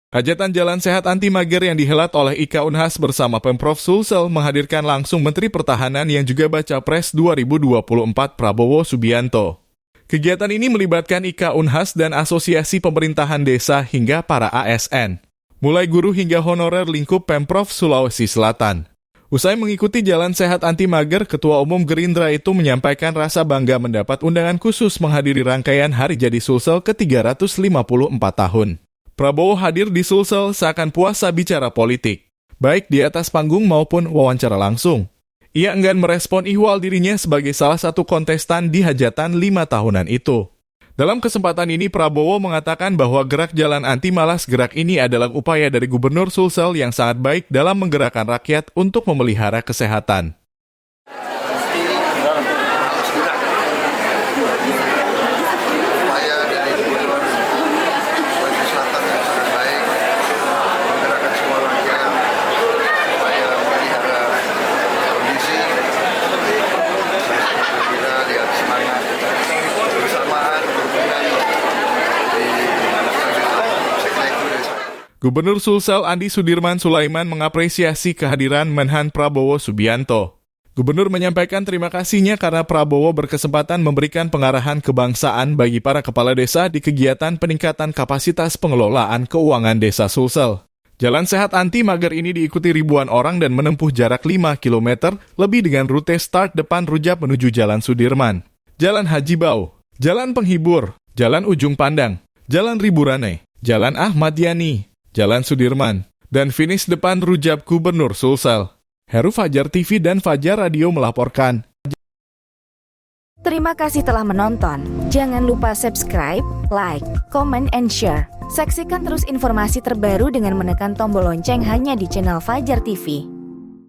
Hajatan Jalan Sehat Anti Mager yang dihelat oleh IKA Unhas bersama Pemprov Sulsel menghadirkan langsung Menteri Pertahanan yang juga Baca Pres 2024 Prabowo Subianto. Kegiatan ini melibatkan IKA Unhas dan Asosiasi Pemerintahan Desa hingga para ASN, mulai guru hingga honorer lingkup Pemprov Sulawesi Selatan. Usai mengikuti Jalan Sehat Anti Mager, Ketua Umum Gerindra itu menyampaikan rasa bangga mendapat undangan khusus menghadiri rangkaian Hari Jadi Sulsel ke-354 tahun. Prabowo hadir di Sulsel seakan puasa bicara politik, baik di atas panggung maupun wawancara langsung. Ia enggan merespon ihwal dirinya sebagai salah satu kontestan di hajatan 5 tahunan itu. Dalam kesempatan ini Prabowo mengatakan bahwa gerak Jalan Anti Malas Gerak ini adalah upaya dari Gubernur Sulsel yang sangat baik dalam menggerakkan rakyat untuk memelihara kesehatan. Gubernur Sulsel Andi Sudirman Sulaiman mengapresiasi kehadiran Menhan Prabowo Subianto. Gubernur menyampaikan terima kasihnya karena Prabowo berkesempatan memberikan pengarahan kebangsaan bagi para kepala desa di kegiatan peningkatan kapasitas pengelolaan keuangan desa Sulsel. Jalan Sehat Anti Mager ini diikuti ribuan orang dan menempuh jarak 5 km lebih dengan rute start depan Rujak menuju Jalan Sudirman, Jalan Haji Bau, Jalan Penghibur, Jalan Ujung Pandang, Jalan Riburane, Jalan Ahmad Yani, Jalan Sudirman, dan finish depan Rujak Gubernur Sulsel. Heru Fajar TV dan Fajar Radio melaporkan. Terima kasih telah menonton. Jangan lupa subscribe, like, comment, and share. Saksikan terus informasi terbaru dengan menekan tombol lonceng hanya di channel Fajar TV.